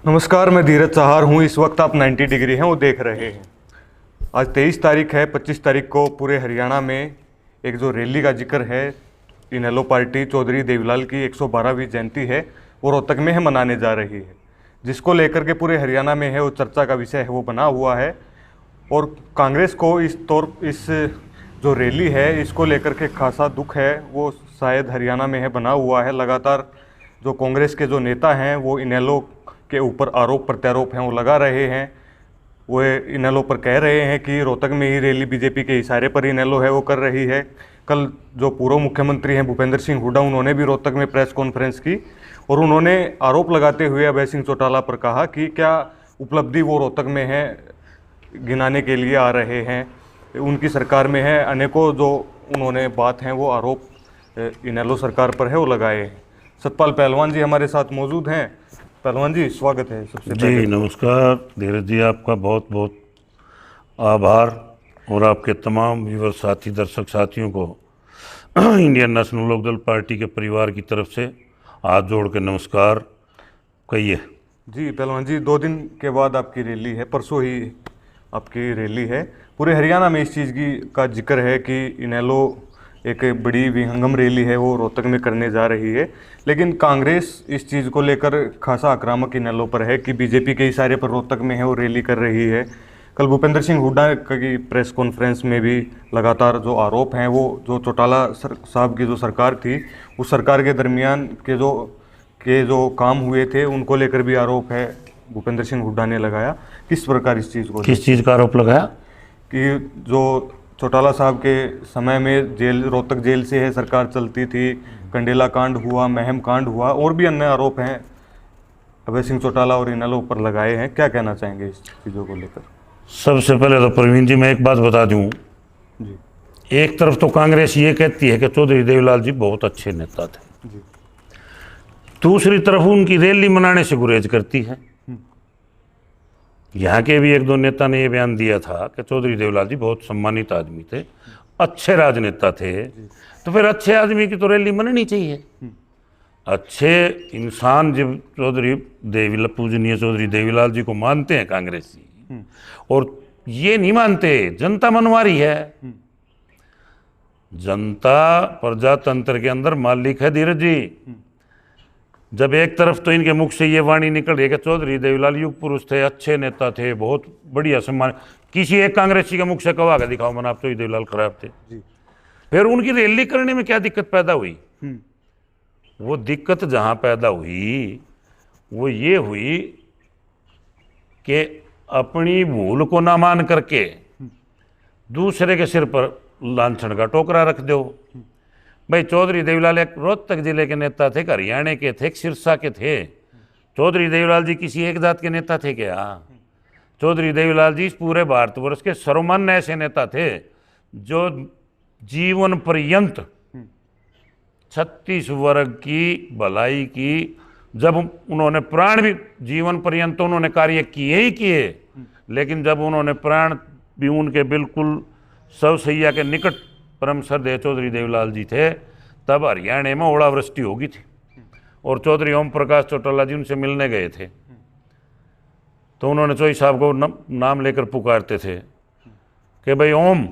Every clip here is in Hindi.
नमस्कार, मैं धीरज चाहर हूँ। इस वक्त आप 90 डिग्री हैं वो देख रहे हैं। आज 23 तारीख है। 25 तारीख को पूरे हरियाणा में एक जो रैली का जिक्र है, इनेलो पार्टी चौधरी देवीलाल की 112वीं जयंती है, वो रोहतक में है मनाने जा रही है, जिसको लेकर के पूरे हरियाणा में है वो चर्चा का विषय है, वो बना हुआ है। और कांग्रेस को इस जो रैली है इसको लेकर के खासा दुख है, वो शायद हरियाणा में है बना हुआ है। लगातार जो कांग्रेस के जो नेता हैं वो इनेलो के ऊपर आरोप प्रत्यारोप हैं वो लगा रहे हैं। वो इनेलो पर कह रहे हैं कि रोहतक में ही रैली बीजेपी के इशारे पर इनेलो है वो कर रही है। कल जो पूर्व मुख्यमंत्री हैं भूपेंद्र सिंह हुड्डा, उन्होंने भी रोहतक में प्रेस कॉन्फ्रेंस की और उन्होंने आरोप लगाते हुए अभय सिंह चौटाला पर कहा कि क्या उपलब्धि वो रोहतक में है गिनाने के लिए आ रहे हैं, उनकी सरकार में है। अनेकों जो उन्होंने बात हैं वो आरोप इनेलो सरकार पर है वो लगाए हैं। सतपाल पहलवान जी हमारे साथ मौजूद हैं। पहलवान जी, स्वागत है सबसे पहले। जी नमस्कार धीरज जी, आपका बहुत बहुत आभार और आपके तमाम व्यूअर साथी दर्शक साथियों को इंडियन नेशनल लोकदल पार्टी के परिवार की तरफ से हाथ जोड़ के नमस्कार कहिए। जी पहलवान जी, 2 दिन के बाद आपकी रैली है, परसों ही आपकी रैली है। पूरे हरियाणा में इस चीज़ का जिक्र है कि इनेलो एक बड़ी विहंगम रैली है वो रोहतक में करने जा रही है, लेकिन कांग्रेस इस चीज़ को लेकर खासा आक्रामक इनेलो पर है कि बीजेपी के इशारे पर रोहतक में है वो रैली कर रही है। कल भूपेंद्र सिंह हुड्डा की प्रेस कॉन्फ्रेंस में भी लगातार जो आरोप हैं वो जो चौटाला साहब की जो सरकार थी उस सरकार के दरमियान के जो काम हुए थे उनको लेकर भी आरोप है भूपेंद्र सिंह हुड्डा ने लगाया। किस प्रकार इस चीज़ को, किस चीज़ का आरोप लगाया? कि जो चौटाला साहब के समय में रोहतक जेल से है सरकार चलती थी, कंडेला कांड हुआ, महम कांड हुआ, और भी अन्य आरोप हैं अभय सिंह चौटाला और इनेलो पर लगाए हैं। क्या कहना चाहेंगे इस चीज़ों को लेकर? सबसे पहले तो प्रवीण जी मैं एक बात बता दूं जी एक तरफ तो कांग्रेस ये कहती है कि चौधरी देवीलाल जी बहुत अच्छे नेता थे, जी दूसरी तरफ उनकी रैली मनाने से गुरेज करती है। यहाँ के भी 1-2 नेता ने ये बयान दिया था कि चौधरी देवीलाल जी बहुत सम्मानित आदमी थे, अच्छे राजनेता थे, तो फिर अच्छे आदमी की तो रैली मननी चाहिए। अच्छे इंसान जब पूजनीय चौधरी देवीलाल जी को मानते हैं कांग्रेसी, और ये नहीं मानते, जनता मनवारी है। जनता प्रजातंत्र के अंदर मालिक है धीरज जी। जब एक तरफ तो इनके मुख से ये वाणी निकल रही है कि चौधरी देवीलाल युग पुरुष थे, अच्छे नेता थे, बहुत बढ़िया सम्मान, किसी एक कांग्रेसी के मुख से कहा के दिखाओ मना आप चौधरी देवीलाल खराब थे। फिर उनकी रैली करने में क्या दिक्कत पैदा हुई? वो दिक्कत जहां पैदा हुई वो ये हुई कि अपनी भूल को ना मान करके दूसरे के सिर पर लांछन का टोकरा रख दो। भाई चौधरी देवीलाल एक रोहतक जिले के नेता थे, हरियाणा के थे, सिरसा के थे। चौधरी देवीलाल जी किसी एक जात के नेता थे क्या? चौधरी देवीलाल जी पूरे भारतवर्ष के सर्वमान्य ऐसे नेता थे जो जीवन पर्यंत 36 वर्ग की भलाई की, जब उन्होंने प्राण भी जीवन पर्यंत तो उन्होंने कार्य किए ही किए, लेकिन जब उन्होंने प्राण भी उनके बिल्कुल शवशैया के निकट परम श्रद्धेय चौधरी देवीलाल जी थे, तब हरियाणा में ओलावृष्टि होगी थी और चौधरी ओम प्रकाश चौटाला जी उनसे मिलने गए थे। तो उन्होंने चौधरी साहब को नाम लेकर पुकारते थे कि भाई ओम,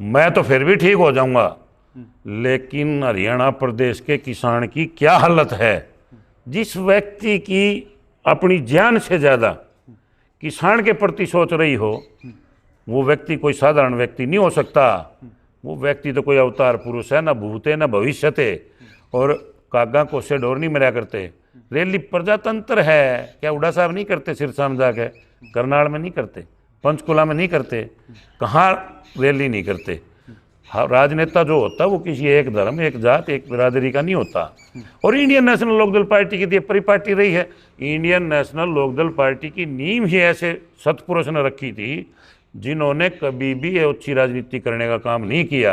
मैं तो फिर भी ठीक हो जाऊंगा, लेकिन हरियाणा प्रदेश के किसान की क्या हालत है। जिस व्यक्ति की अपनी जान से ज़्यादा किसान के प्रति सोच रही हो, वो व्यक्ति कोई साधारण व्यक्ति नहीं हो सकता। वो व्यक्ति तो कोई अवतार पुरुष है, ना भूत है ना भविष्य थे, और कागा को से डोर नहीं मरा करते। रैली प्रजातंत्र है, क्या हुड्डा साहब नहीं करते? सिरसा में जाके, करनाल में नहीं करते, पंचकुला में नहीं करते, कहाँ रैली नहीं करते? हाँ, राजनेता जो होता है वो किसी एक धर्म, एक जात, एक बिरादरी का नहीं होता। और इंडियन नेशनल लोकदल पार्टी की परिपाटी रही है। इंडियन नेशनल लोकदल पार्टी की नींव ही ऐसे सत्पुरुष ने रखी थी जिन्होंने कभी भी अच्छी राजनीति करने का काम नहीं किया।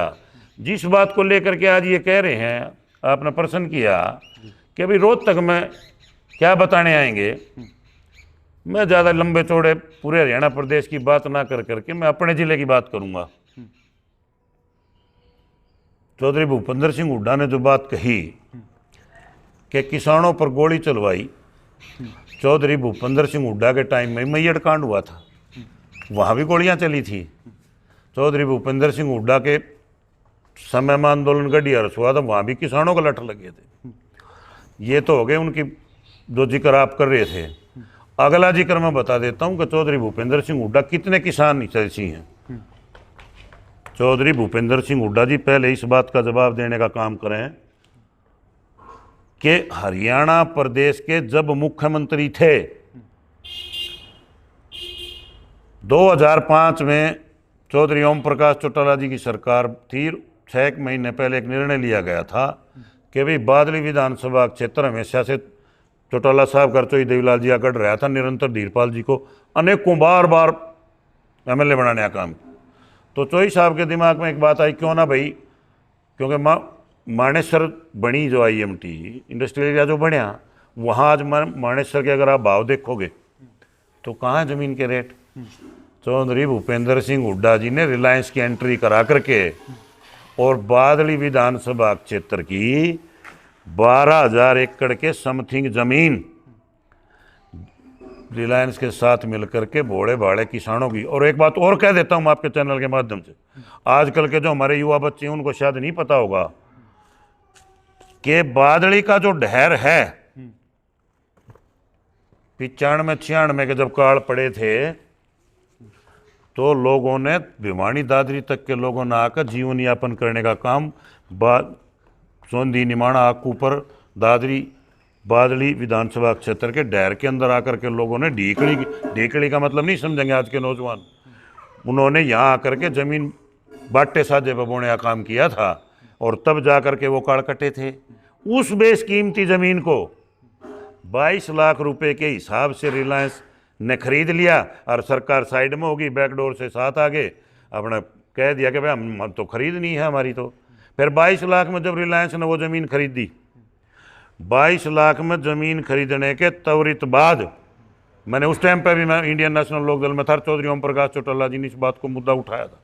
जिस बात को लेकर के आज ये कह रहे हैं, आपने प्रश्न किया कि अभी रोहतक में क्या बताने आएंगे, मैं ज़्यादा लंबे चौड़े पूरे हरियाणा प्रदेश की बात ना कर करके मैं अपने ज़िले की बात करूंगा। चौधरी भूपेंद्र सिंह हुड्डा ने जो बात कही कि किसानों पर गोली चलवाई, चौधरी भूपेंद्र सिंह हुड्डा के टाइम में मैयड़ कांड हुआ था, वहाँ भी गोलियाँ चली थी। चौधरी भूपेंद्र सिंह हुड्डा के समय में आंदोलन गढ़ी हर्ष हुआ था, वहाँ भी किसानों को लठ लगे थे। ये तो हो गए उनकी जो जिक्र आप कर रहे थे। अगला जिक्र मैं बता देता हूँ कि चौधरी भूपेंद्र सिंह हुड्डा कितने किसान हितैषी हैं। चौधरी भूपेंद्र सिंह हुड्डा जी पहले इस बात का जवाब देने का काम करें कि हरियाणा प्रदेश के जब मुख्यमंत्री थे 2005 में चौधरी ओम प्रकाश चौटाला जी की सरकार थी। 6 महीने पहले एक निर्णय लिया गया था कि भाई बादली विधानसभा क्षेत्र हमेशा से चौटाला साहब करचोई देवीलाल जी आकड़ रहा था, निरंतर धीरपाल जी को अनेकों बार MLA बनाने का काम। तो चोई साहब के दिमाग में एक बात आई, क्यों ना भाई, क्योंकि मानेसर बनी जो IMT इंडस्ट्रियल एरिया जो बनया, वहाँ आज मानेसर के अगर आप भाव देखोगे तो कहाँ है ज़मीन के रेट। चौधरी भूपेंद्र सिंह हुड्डा जी ने रिलायंस की एंट्री करा करके और बादली विधानसभा क्षेत्र की 12,000 एकड़ के समथिंग जमीन रिलायंस के साथ मिलकर के भोड़े भाड़े किसानों की। और एक बात और कह देता हूं आपके चैनल के माध्यम से, आजकल के जो हमारे युवा बच्चे हैं उनको शायद नहीं पता होगा कि बादली का जो ढेर है 95-96 के जब काल पड़े थे तो लोगों ने भिवानी दादरी तक के लोगों ने आकर जीवन यापन करने का काम सोंधी निमाणा आकूपर दादरी बादली विधानसभा क्षेत्र के ढेर के अंदर आकर के लोगों ने ढीकड़ी का मतलब नहीं समझेंगे आज के नौजवान, उन्होंने यहाँ आकर के जमीन बाटे साजे पर बोने का काम किया था और तब जाकर के वो काड़ कटे थे। उस बेशकीमती जमीन को 22 लाख रुपए के हिसाब से रिलायंस ने खरीद लिया और सरकार साइड में होगी, बैकडोर से साथ आगे अपना कह दिया कि भाई हम तो खरीद नहीं है हमारी। तो फिर 22 लाख में जब रिलायंस ने वो ज़मीन खरीदी, 22 लाख में ज़मीन खरीदने के त्वरित बाद मैंने उस टाइम पे भी मैं इंडियन नेशनल लोकदल में था, चौधरी ओम प्रकाश चौटाला जी ने इस बात को मुद्दा उठाया था।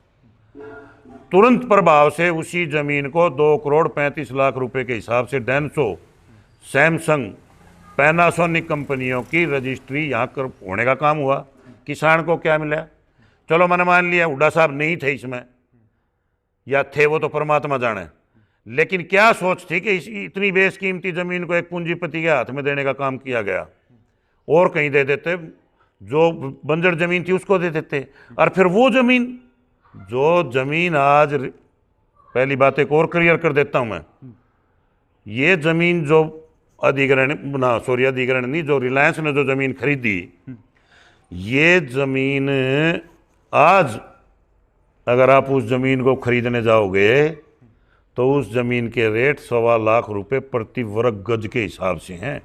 तुरंत प्रभाव से उसी ज़मीन को 2,35 लाख रुपए के हिसाब से डेंसो, सैमसंग, पैनासोनिक कंपनियों की रजिस्ट्री यहाँ कर होने का काम हुआ। किसान को क्या मिला? चलो मैंने मान लिया हुड्डा साहब नहीं थे इसमें, या थे वो तो परमात्मा जाने, लेकिन क्या सोच थी कि इतनी बेशकीमती ज़मीन को एक पूंजीपति के हाथ में देने का काम किया गया। और कहीं दे देते, जो बंजर ज़मीन थी उसको दे देते। और फिर वो ज़मीन आज, पहली बात एक और क्लियर कर देता हूँ मैं, ये ज़मीन जो अधिग्रहण नहीं, जो रिलायंस ने जो ज़मीन खरीदी, ये ज़मीन आज अगर आप उस ज़मीन को खरीदने जाओगे तो उस ज़मीन के रेट 1.25 लाख रुपए प्रति वर्ग गज के हिसाब से हैं।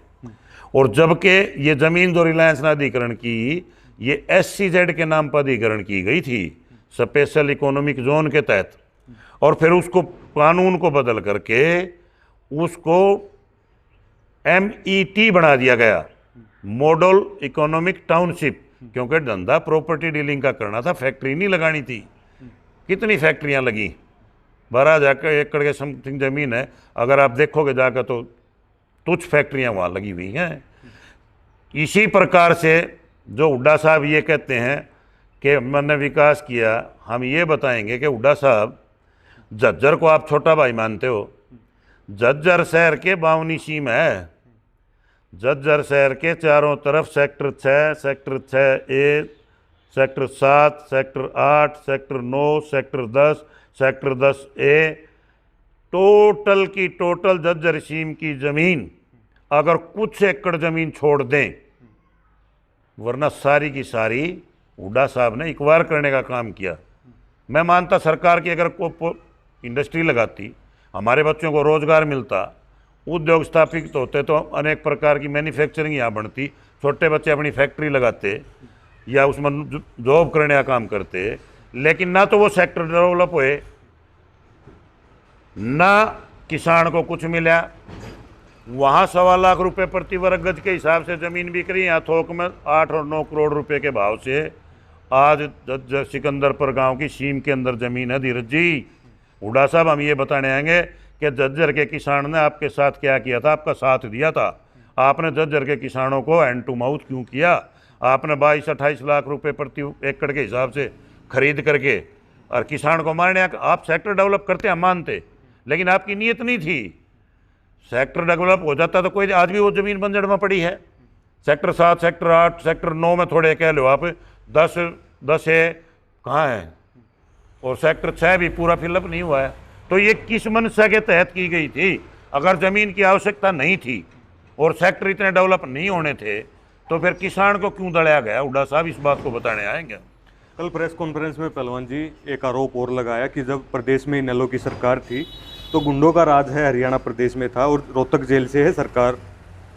और जबकि ये ज़मीन जो रिलायंस ने अधिग्रहण की, ये SCZ के नाम पर अधिग्रहण की गई थी, स्पेशल इकोनॉमिक जोन के तहत, और फिर उसको कानून को बदल करके उसको MET बना दिया गया, मॉडल इकोनॉमिक टाउनशिप, क्योंकि धंधा प्रॉपर्टी डीलिंग का करना था, फैक्ट्री नहीं लगानी थी। कितनी फैक्ट्रियां लगी? 12,000 एकड़ के समथिंग ज़मीन है, अगर आप देखोगे जाकर तो तुच्छ फैक्ट्रियां वहाँ लगी हुई हैं। इसी प्रकार से जो हुड्डा साहब ये कहते हैं कि मैंने विकास किया, हम ये बताएंगे कि हुड्डा साहब, झज्जर को आप छोटा भाई मानते हो, झज्जर शहर के 52 सीम है। झज्जर शहर के चारों तरफ sector 6, sector 6A, sector 7, sector 8, sector 9, sector 10, sector 10A, total की टोटल झज्जर सीम की ज़मीन अगर कुछ एकड़ ज़मीन छोड़ दें, वरना सारी की सारी हुड्डा साहब ने एक्वायर करने का काम किया। मैं मानता सरकार की अगर को इंडस्ट्री लगाती, हमारे बच्चों को रोज़गार मिलता, उद्योग स्थापित होते, तो अनेक प्रकार की मैन्युफैक्चरिंग यहाँ बनती, छोटे बच्चे अपनी फैक्ट्री लगाते या उसमें जॉब करने का काम करते। लेकिन ना तो वो सेक्टर डेवलप हुए, ना किसान को कुछ मिला। वहाँ 1.25 लाख रुपए प्रति वर्ग गज के हिसाब से ज़मीन बिक रही है, यहाँ थोक में 8 और 9 करोड़ रुपए के भाव से आज सिकंदरपुर गांव की सीम के अंदर ज़मीन है। धीरज जी, हुड्डा साहब हम ये बताने आएंगे कि झज्जर के किसान ने आपके साथ क्या किया था, आपका साथ दिया था। आपने झज्जर के किसानों को हैंड टू माउथ क्यों किया? आपने 22-28 लाख रुपए प्रति एकड़ के हिसाब से खरीद करके और किसान को मारने आप सेक्टर डेवलप करते हम मानते, लेकिन आपकी नीयत नहीं थी। सेक्टर डेवलप हो जाता तो कोई, आज भी वो जमीन बंजर में पड़ी है। सेक्टर 7, सेक्टर 8, सेक्टर 9 में थोड़े कह लो आप, 10 है कहाँ है, और सेक्टर 6 भी पूरा फिलअप नहीं हुआ है। तो ये किस मंशा के तहत की गई थी? अगर ज़मीन की आवश्यकता नहीं थी और सेक्टर इतने डेवलप नहीं होने थे तो फिर किसान को क्यों दड़ाया गया? हुड्डा साहब इस बात को बताने आएंगे। कल प्रेस कॉन्फ्रेंस में पहलवान जी एक आरोप और लगाया कि जब प्रदेश में इनेलो की सरकार थी तो गुंडों का राज है हरियाणा प्रदेश में था और रोहतक जेल से है सरकार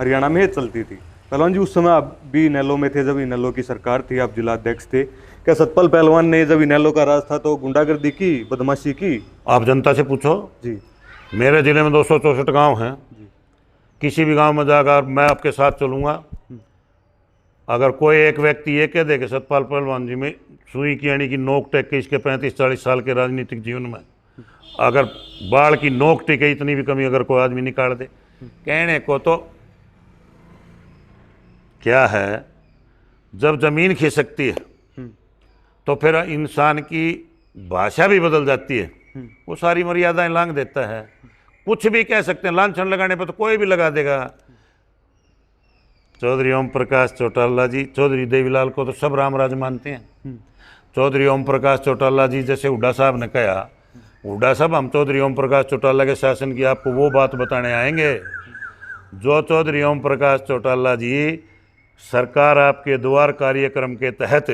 हरियाणा में चलती थी। पहलवान जी, उस समय आप भी इनेलो में थे जब इनेलो की सरकार थी, आप जिला अध्यक्ष थे। क्या सतपाल पहलवान ने जब इनेलो का राज था तो गुंडागर्दी की, बदमाशी की? आप जनता से पूछो जी। मेरे ज़िले में 264 गांव हैं। किसी भी गांव में जाकर मैं आपके साथ चलूँगा। अगर कोई एक व्यक्ति ये कह दे कि सतपाल पहलवान जी में सुई की यानी कि नोक टेक के इसके 35-40 साल के राजनीतिक जीवन में अगर बाढ़ की नोक टेके इतनी भी कमी अगर कोई आदमी निकाल दे, कहने को तो क्या है, जब ज़मीन खिसकती है तो फिर इंसान की भाषा भी बदल जाती है, वो सारी मर्यादाएं लांघ देता है। कुछ भी कह सकते हैं, लांछन लगाने पर तो कोई भी लगा देगा। चौधरी ओम प्रकाश चौटाला जी, चौधरी देवीलाल को तो सब रामराज मानते हैं। चौधरी ओम प्रकाश चौटाला जी जैसे हुड्डा साहब ने कहा, हुड्डा साहब हम चौधरी ओम प्रकाश चौटाला के शासन की आपको वो बात बताने आएंगे जो चौधरी ओम प्रकाश चौटाला जी सरकार आपके द्वार कार्यक्रम के तहत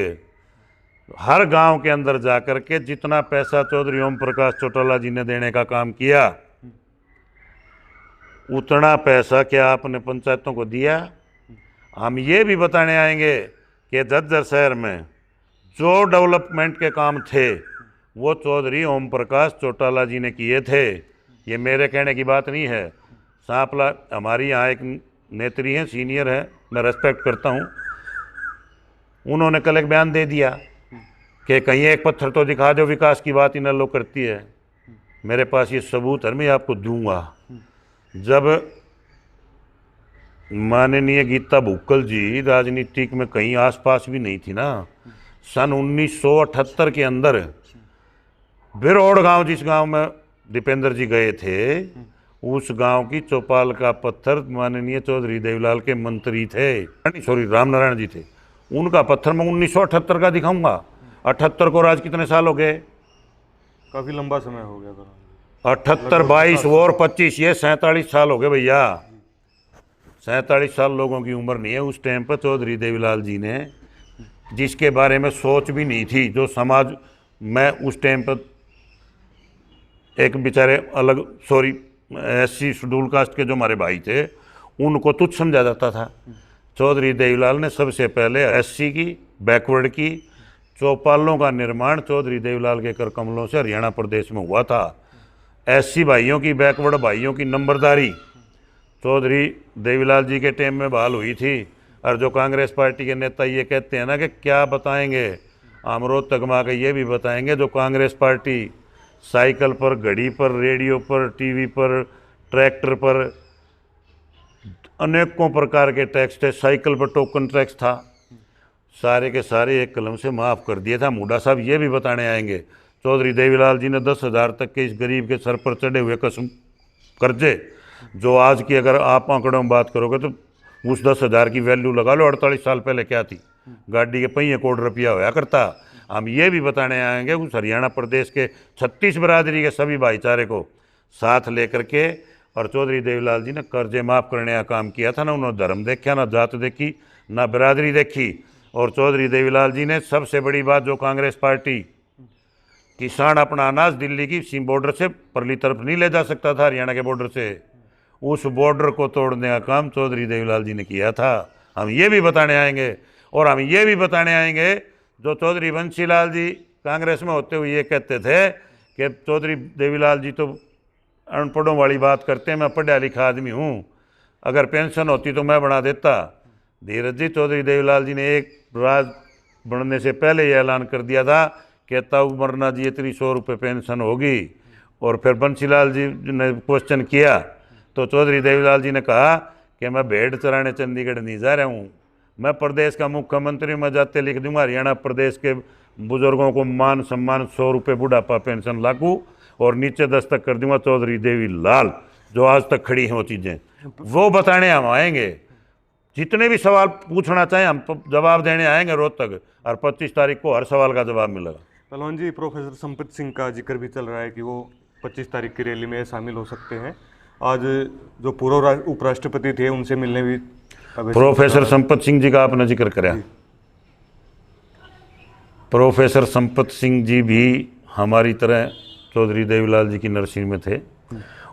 हर गांव के अंदर जाकर के जितना पैसा चौधरी ओम प्रकाश चौटाला जी ने देने का काम किया उतना पैसा क्या आपने पंचायतों को दिया? हम ये भी बताने आएंगे कि झज्जर शहर में जो डेवलपमेंट के काम थे वो चौधरी ओम प्रकाश चौटाला जी ने किए थे। ये मेरे कहने की बात नहीं है। सांपला हमारी यहाँ एक नेत्री हैं, सीनियर है, मैं रेस्पेक्ट करता हूँ, उन्होंने कल एक बयान दे दिया कि कहीं एक पत्थर तो दिखा दो विकास की बात इनेलो करती है। मेरे पास ये सबूत है, मैं आपको दूंगा। जब माननीय गीता भुक्कल जी राजनीतिक में कहीं आसपास भी नहीं थी ना, सन 1978 के अंदर बिरोड़ गांव, जिस गांव में दीपेंद्र जी गए थे, उस गांव की चौपाल का पत्थर माननीय चौधरी देवीलाल के मंत्री थे, सॉरी रामनारायण जी थे, उनका पत्थर मैं 1978 का दिखाऊंगा। 78 को आज कितने साल हो गए? काफी लंबा समय हो गया था। 78, 22 और 25, ये 47 साल हो गए भैया। 47 साल लोगों की उम्र नहीं है। उस टाइम पर चौधरी देवीलाल जी ने, जिसके बारे में सोच भी नहीं थी, जो समाज में उस टाइम पर एक बेचारे अलग, सॉरी SC शेड्यूल कास्ट के जो हमारे भाई थे उनको तुच्छ समझा जाता था, चौधरी देवीलाल ने सबसे पहले SC की, बैकवर्ड की चौपालों का निर्माण चौधरी देवीलाल के कर कमलों से हरियाणा प्रदेश में हुआ था। SC भाइयों की, बैकवर्ड भाइयों की नंबरदारी चौधरी देवीलाल जी के टाइम में बहाल हुई थी। और जो कांग्रेस पार्टी के नेता ये कहते हैं ना कि क्या बताएंगे, हम रोहतक में आके ये भी बताएंगे, जो कांग्रेस पार्टी साइकिल पर, घड़ी पर, रेडियो पर, टीवी पर, ट्रैक्टर पर अनेकों प्रकार के टैक्स थे, साइकिल पर टोकन टैक्स था, सारे के सारे एक कलम से माफ़ कर दिया था। हुड्डा साहब ये भी बताने आएंगे, चौधरी देवीलाल जी ने 10,000 तक के इस गरीब के सर पर चढ़े हुए कसम कर्जे, जो आज की अगर आप आंकड़ों में बात करोगे तो उस 10,000 की वैल्यू लगा लो 48 साल पहले क्या थी, गाड़ी के पहिए कोट रुपया होया करता। हम ये भी बताने आएंगे उस हरियाणा प्रदेश के 36 बरादरी के सभी भाईचारे को साथ लेकर के, और चौधरी देवीलाल जी ने कर्जे माफ़ करने का काम किया था ना। उन्होंने धर्म देखा, ना जात देखी, ना बिरादरी देखी। और चौधरी देवीलाल जी ने सबसे बड़ी बात, जो कांग्रेस पार्टी किसान अपना अनाज दिल्ली की सीम बॉर्डर से परली तरफ नहीं ले जा सकता था, हरियाणा के बॉर्डर से, उस बॉर्डर को तोड़ने का काम चौधरी देवीलाल जी ने किया था। हम ये भी बताने आएंगे। और हम ये भी बताने आएंगे, जो चौधरी बंसीलाल जी कांग्रेस में होते हुए ये कहते थे कि चौधरी देवीलाल जी तो अनपढ़ों वाली बात करते हैं, मैं पढ़ा लिखा आदमी हूँ, अगर पेंशन होती तो मैं बना देता। धीरज जी, चौधरी देवीलाल जी ने एक राज बनने से पहले ये ऐलान कर दिया था कि तब मरना जी इतनी 100 रुपये पेंशन होगी। और फिर बंसीलाल जी ने क्वेश्चन किया तो चौधरी देवीलाल जी ने कहा कि मैं भेड़ चराने चंडीगढ़ नहीं जा रहा हूँ, मैं प्रदेश का मुख्यमंत्री, मैं जाते लिख दूंगा हरियाणा प्रदेश के बुजुर्गों को मान सम्मान 100 रुपये बुढ़ापा पेंशन लागू, और नीचे दस्तक कर दूंगा चौधरी देवी लाल, जो आज तक खड़ी हैं वो चीज़ें, वो बताने हम आएंगे। जितने भी सवाल पूछना चाहें हम जवाब देने आएंगे रोहतक, और 25 तारीख को हर सवाल का जवाब मिलेगा। पहलवान जी, प्रोफेसर संपत सिंह का जिक्र भी चल रहा है कि वो 25 तारीख की रैली में शामिल हो सकते हैं। आज जो पूर्व उपराष्ट्रपति थे उनसे मिलने भी प्रोफेसर संपत सिंह जी का आपने जिक्र कराया, प्रोफेसर संपत सिंह जी भी हमारी तरह चौधरी देवीलाल जी की नर्सरी में थे,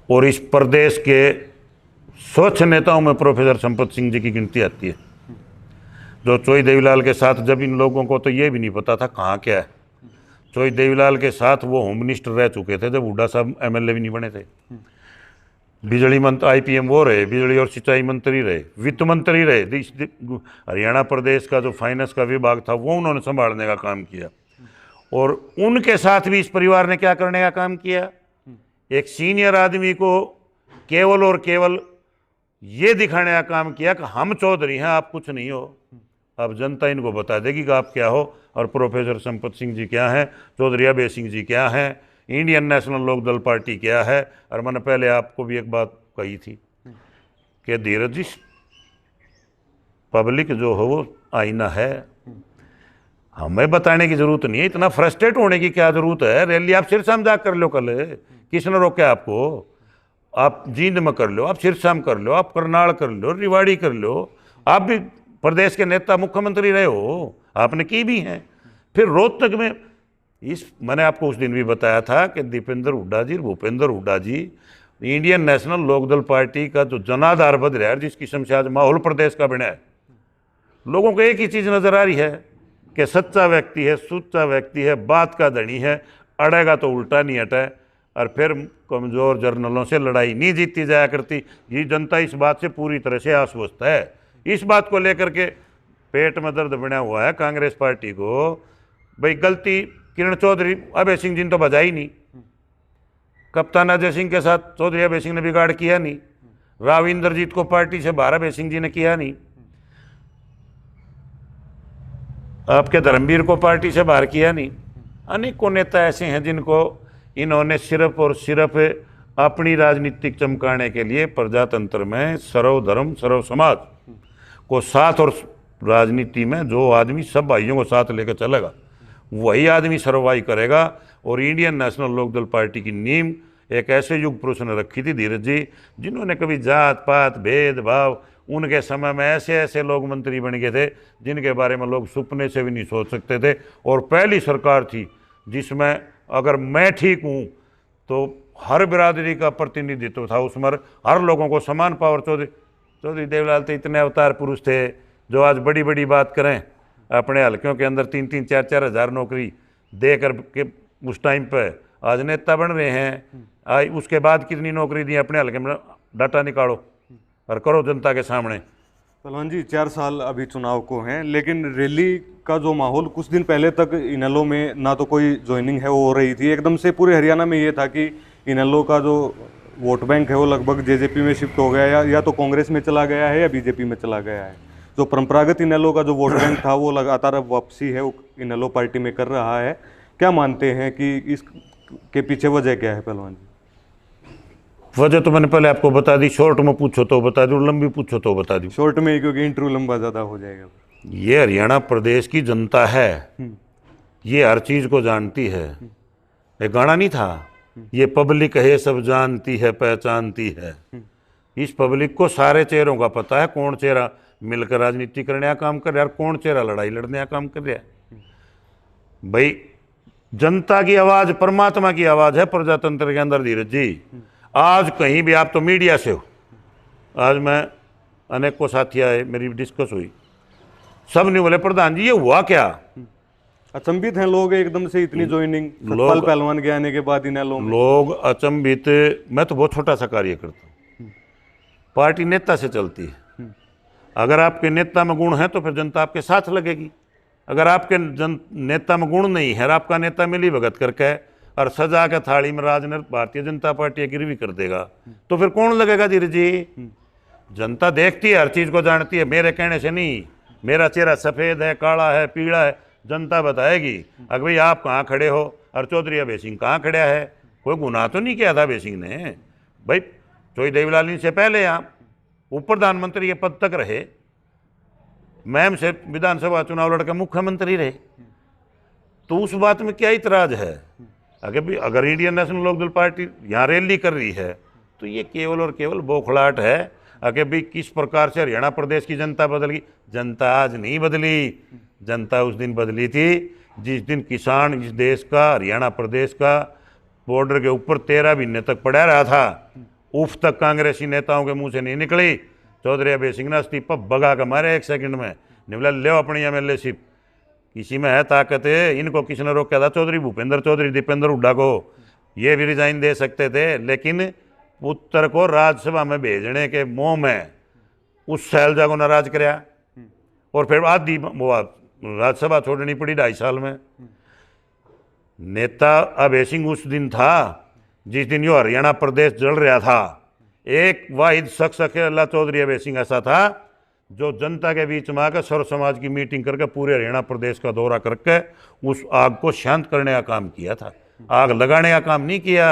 और इस प्रदेश के स्वच्छ नेताओं में प्रोफेसर संपत सिंह जी की गिनती आती है। जो चौधरी देवीलाल के साथ, जब इन लोगों को तो ये भी नहीं पता था कहाँ क्या है, चौधरी देवीलाल के साथ वो होम मिनिस्टर रह चुके थे जब हुड्डा साहब एमएलए भी नहीं बने थे, बिजली मंत्री आईपीएम वो रहे, बिजली और सिंचाई मंत्री रहे, वित्त मंत्री रहे, हरियाणा प्रदेश का जो फाइनेंस का विभाग था वो उन्होंने संभालने का काम किया। और उनके साथ भी इस परिवार ने क्या करने का काम किया, एक सीनियर आदमी को केवल और केवल ये दिखाने का काम किया कि हम चौधरी हैं, आप कुछ नहीं हो। अब जनता इनको बता देगी कि आप क्या हो, और प्रोफेसर संपत सिंह जी क्या हैं, चौधरी अभय सिंह जी क्या हैं, इंडियन नेशनल लोकदल पार्टी क्या है। और मैंने पहले आपको भी एक बात कही थी कि धीरज जी, पब्लिक जो हो वो आईना है, हमें बताने की जरूरत नहीं है, इतना फ्रस्ट्रेट होने की क्या जरूरत है। रैली आप सिरसा में जाकर कर लो, कल किसने रोका आपको, आप जींद में कर लो, आप सिरसा में कर लो, आप करनाल कर लो, रिवाड़ी कर लो, आप भी प्रदेश के नेता मुख्यमंत्री रहे हो, आपने की भी हैं। फिर रोहतक में मैंने आपको उस दिन भी बताया था कि दीपेंद्र हुड्डा जी, भूपेंद्र हुड्डा जी इंडियन नेशनल लोकदल पार्टी का जो जनाधार बद रहा है, जिस किस्म से आज माहौल प्रदेश का बना है, लोगों को एक ही चीज़ नजर आ रही है कि सच्चा व्यक्ति है, सुच्चा व्यक्ति है, बात का धनी है, अड़ेगा तो उल्टा नहीं हटा है। और फिर कमज़ोर जर्नलों से लड़ाई नहीं जीती जाया करती। ये जनता इस बात से पूरी तरह से आश्वस्त है। इस बात को लेकर के पेट में दर्द बना हुआ है कांग्रेस पार्टी को। भाई गलती किरण चौधरी अभय सिंह जी ने तो बजाई नहीं, कप्तान अजय सिंह के साथ चौधरी अभय सिंह ने बिगाड़ किया नहीं, राव इंद्रजीत को पार्टी से बाहर अभय सिंह जी ने किया नहीं, आपके धर्मवीर को पार्टी से बाहर किया नहीं। अनेकों नेता ऐसे हैं जिनको इन्होंने सिर्फ और सिर्फ अपनी राजनीतिक चमकाने के लिए प्रजातंत्र में सर्वधर्म सर्व समाज को साथ, और राजनीति में जो आदमी सब भाइयों को साथ लेकर चलेगा वही आदमी सर्वाइव करेगा। और इंडियन नेशनल लोकदल पार्टी की नींव एक ऐसे युग पुरुष ने रखी थी, धीरज जी, जिन्होंने कभी जात पात भेदभाव, उनके समय में ऐसे ऐसे लोग मंत्री बन गए थे जिनके बारे में लोग सपने से भी नहीं सोच सकते थे। और पहली सरकार थी जिसमें अगर मैं ठीक हूँ तो हर बिरादरी का प्रतिनिधित्व था, उसमें हर लोगों को समान पावर। चौधरी देवीलाल तो इतने अवतार पुरुष थे जो आज बड़ी बड़ी बात करें, अपने हल्कों के अंदर 3-3, 4-4 हज़ार नौकरी दे कर के उस टाइम पर आज नेता बन रहे हैं। आज उसके बाद कितनी नौकरी दी अपने हल्के में, डाटा निकालो और करो जनता के सामने। पहलवान जी, 4 साल अभी चुनाव को हैं, लेकिन रैली का जो माहौल कुछ दिन पहले तक इनेलो में ना तो कोई ज्वाइनिंग है वो हो रही थी, एकदम से पूरे हरियाणा में ये था कि इनेलो का जो वोट बैंक है वो लगभग जेजेपी में शिफ्ट हो गया, या तो कांग्रेस में चला गया है या बीजेपी में चला गया है। जो परंपरागत इनेलो का जो वोट बैंक था वो लगातार अब वापसी है वो इनेलो पार्टी में कर रहा है। क्या मानते हैं कि इसके पीछे वजह क्या है पहलवान जी? वजह तो मैंने पहले आपको बता दी, शॉर्ट में पूछो तो बता दूं, लंबी पूछो तो बता दूं। शॉर्ट में ही, क्योंकि इंटरव्यू लंबा ज़्यादा हो जाएगा। ये हरियाणा प्रदेश की जनता है, ये हर चीज़ को जानती है। एक गाना नहीं था, ये पब्लिक है सब जानती है पहचानती है। इस पब्लिक को सारे चेहरों का पता है, कौन चेहरा मिलकर राजनीति करने का काम कर रहा है और कौन चेहरा लड़ाई लड़ने का काम कर रहा है। भाई जनता की आवाज़ परमात्मा की आवाज़ है प्रजातंत्र के अंदर, धीरज जी। आज कहीं भी, आप तो मीडिया से हो, आज मैं अनेक को साथी आए, मेरी डिस्कस हुई, सब ने बोले प्रधान जी ये हुआ क्या। अचंभित हैं लोग एकदम से, इतनी ज्वाइनिंग सतपाल पहलवान के आने के बाद इन्हें लोग अचंभित। मैं तो बहुत छोटा सा कार्य करता हूँ, पार्टी नेता से चलती है। अगर आपके नेता में गुण है तो फिर जनता आपके साथ लगेगी। अगर आपके नेता में गुण नहीं है और आपका नेता मिली भगत करके और सजा के थाली में भारतीय जनता पार्टी गिरवी कर देगा तो फिर कौन लगेगा धीरज जी। जनता देखती है, हर चीज़ को जानती है, मेरे कहने से नहीं। मेरा चेहरा सफ़ेद है, काला है, पीला है, जनता बताएगी। अगर भाई आप कहाँ खड़े हो और चौधरी अभय सिंह कहाँ खड़ा है। कोई गुनाह तो नहीं किया था अभय सिंह ने भाई। चौधरी देवीलाल से पहले आप उप प्रधानमंत्री के पद तक रहे, मैम से विधानसभा चुनाव लड़कर मुख्यमंत्री रहे, तो उस बात में क्या इतराज है। अगर इंडियन नेशनल लोकदल पार्टी यहाँ रैली कर रही है तो ये केवल और केवल बौखलाहट है। अगर भी किस प्रकार से हरियाणा प्रदेश की जनता बदल गई, जनता आज नहीं बदली, जनता उस दिन बदली थी जिस दिन किसान इस देश का, हरियाणा प्रदेश का बॉर्डर के ऊपर 13 महीने तक पड़ा रहा था। उफ तक कांग्रेसी नेताओं के मुंह से नहीं निकली। चौधरी अभय सिंह ने इस्तीफा भगा के मारे 1 सेकंड में, निवला ले अपनी MLA शिप, किसी में है ताकत है। इनको किसने रोका था? चौधरी भूपेंद्र चौधरी दीपेंद्र हुड्डा को। ये भी रिजाइन दे सकते थे, लेकिन पुत्र को राज्यसभा में भेजने के मोह में उस शैलजा को नाराज कराया और फिर आधी राज्यसभा छोड़नी पड़ी 2.5 साल में। नेता अभय सिंह उस दिन था जिस दिन यो हरियाणा प्रदेश जल रहा था। एक वाहिद शख्स अकेला चौधरी अभय सिंह ऐसा था जो जनता के बीच में आकर सर्व समाज की मीटिंग करके पूरे हरियाणा प्रदेश का दौरा करके उस आग को शांत करने का काम किया था। आग लगाने का काम नहीं किया।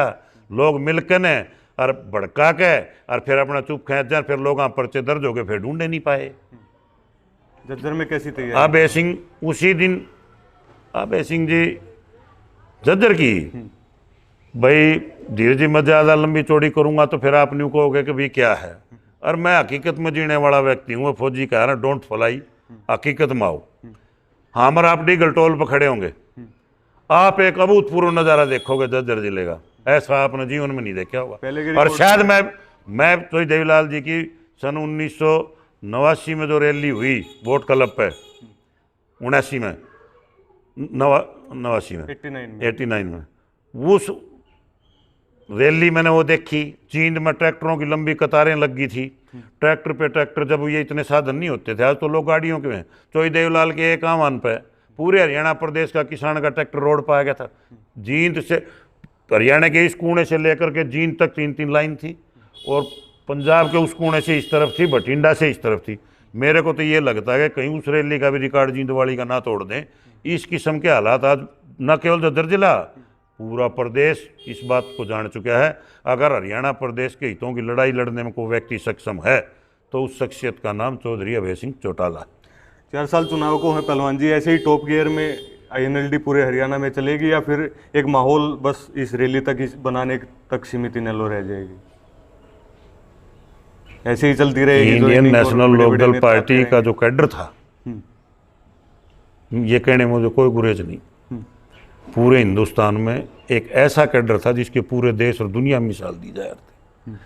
लोग मिलकर ने और भड़का के और फिर अपना चुप खींच जाए, फिर लोग पर्चे दर्ज हो गए, फिर ढूंढे नहीं पाए। झज्जर में कैसी तैयारी? अभय सिंह उसी दिन, अभय सिंह जी झज्जर की भाई धीरज जी, मैं ज़्यादा लंबी चौड़ी करूंगा तो फिर आप न्यू कहोगे कि भाई क्या है। और मैं हकीकत में जीने वाला व्यक्ति हूँ। फौजी कहा ना, डोंट फ्लाई, हकीकत में आओ। हम और आप डीगल टोल पर खड़े होंगे, आप एक अभूतपूर्व नज़ारा देखोगे झज्जर जिले का, ऐसा आपने जीवन में नहीं देखा होगा। और शायद मैं चौधरी देवीलाल जी की सन 1989 में जो रैली हुई वोट क्लब पे, 89 में, 89 में उस रैली मैंने वो देखी। जींद में ट्रैक्टरों की लंबी कतारें लगी थी, ट्रैक्टर पे ट्रैक्टर। जब ये इतने साधन नहीं होते थे, आज तो लोग गाड़ियों के में। चौधरी देवीलाल के एक आह्वान पे पूरे हरियाणा प्रदेश का किसान का ट्रैक्टर रोड पर आ गया था। जींद से हरियाणा के इस कोने से लेकर के जींद तक 3-3 लाइन थी और पंजाब के उस कोने से इस तरफ थी, बठिंडा से इस तरफ थी। मेरे को तो ये लगता है कि कहीं उस रैली का भी रिकॉर्ड जींदवाड़ी का ना तोड़ दें। इस किस्म के हालात आज न केवल झज्जर जिला, पूरा प्रदेश इस बात को जान चुका है। अगर हरियाणा प्रदेश के हितों की लड़ाई लड़ने में कोई व्यक्ति सक्षम है तो उस शख्सियत का नाम चौधरी अभय सिंह चौटाला। 4 साल चुनाव को है पहलवान जी, ऐसे ही टॉप गियर में INLD पूरे हरियाणा में चलेगी या फिर एक माहौल बस इस रैली तक ही बनाने तक सीमित इनेलो रह जाएगी? ऐसे ही चलती रहेगी? इंडियन नेशनल लोकदल पार्टी का जो कैडर था, ये कहने में मुझे कोई गुरेज नहीं, पूरे हिंदुस्तान में एक ऐसा कैडर था जिसके पूरे देश और दुनिया में मिसाल दी जा रही थी।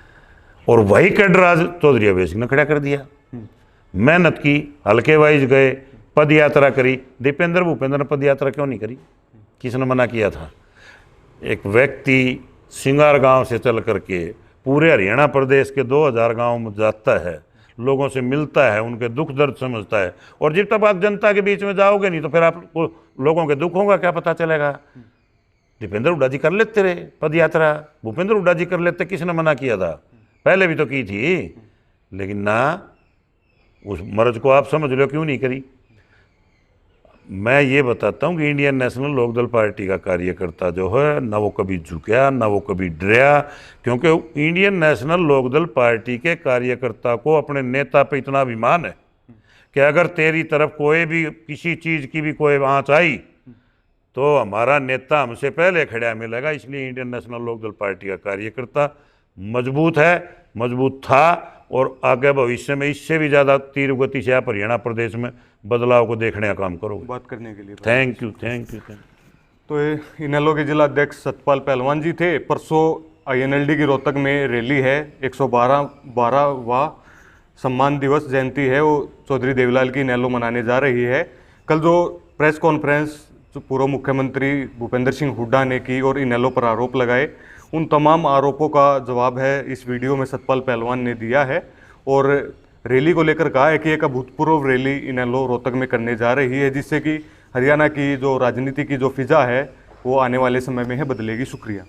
और वही कैडर आज चौधरी अभय सिंह ने खड़ा कर दिया। मेहनत की, हल्के वाइज गए, पद यात्रा करी। दीपेंद्र भूपेंद्र ने पद यात्रा क्यों नहीं करी? किसने मना किया था? एक व्यक्ति सिंगार गांव से चल करके पूरे हरियाणा प्रदेश के 2000 गांव में जाता है, लोगों से मिलता है, उनके दुख दर्द समझता है। और जब तक आप जनता के बीच में जाओगे नहीं तो फिर आपको लोगों के दुखों का क्या पता चलेगा? दीपेंद्र हुड्डा जी कर लेते रहे पद यात्रा, भूपेंद्र हुड्डा जी कर लेते, किसने मना किया था? पहले भी तो की थी, लेकिन ना, उस मर्ज को आप समझ लो क्यों नहीं करी। मैं ये बताता हूँ कि इंडियन नेशनल लोकदल पार्टी का कार्यकर्ता जो है ना वो कभी झुका ना वो कभी डरा, क्योंकि इंडियन नेशनल लोकदल पार्टी के कार्यकर्ता को अपने नेता पे इतना अभिमान है कि अगर तेरी तरफ कोई भी किसी चीज़ की भी कोई आँच आई तो हमारा नेता हमसे पहले खड़ा मिलेगा। इसलिए इंडियन नेशनल लोकदल पार्टी का कार्यकर्ता मजबूत है, मजबूत था और आगे भविष्य में इससे भी ज़्यादा तीव्र गति से आप हरियाणा प्रदेश में बदलाव को देखने का काम करोगे। बात करने के लिए थैंक यू। तो इनेलो के जिला अध्यक्ष सतपाल पहलवान जी थे। परसों INLD की रोहतक में रैली है, 112वां सम्मान दिवस जयंती है, वो चौधरी देवीलाल की इनेलो मनाने जा रही है। कल जो प्रेस कॉन्फ्रेंस जो पूर्व मुख्यमंत्री भूपेंद्र सिंह हुड्डा ने की और इनेलो पर आरोप लगाए, उन तमाम आरोपों का जवाब है इस वीडियो में सतपाल पहलवान ने दिया है। और रैली को लेकर कहा है कि एक अभूतपूर्व रैली इनेलो रोहतक में करने जा रही है, जिससे कि हरियाणा की जो राजनीति की जो फिजा है वो आने वाले समय में है बदलेगी। शुक्रिया।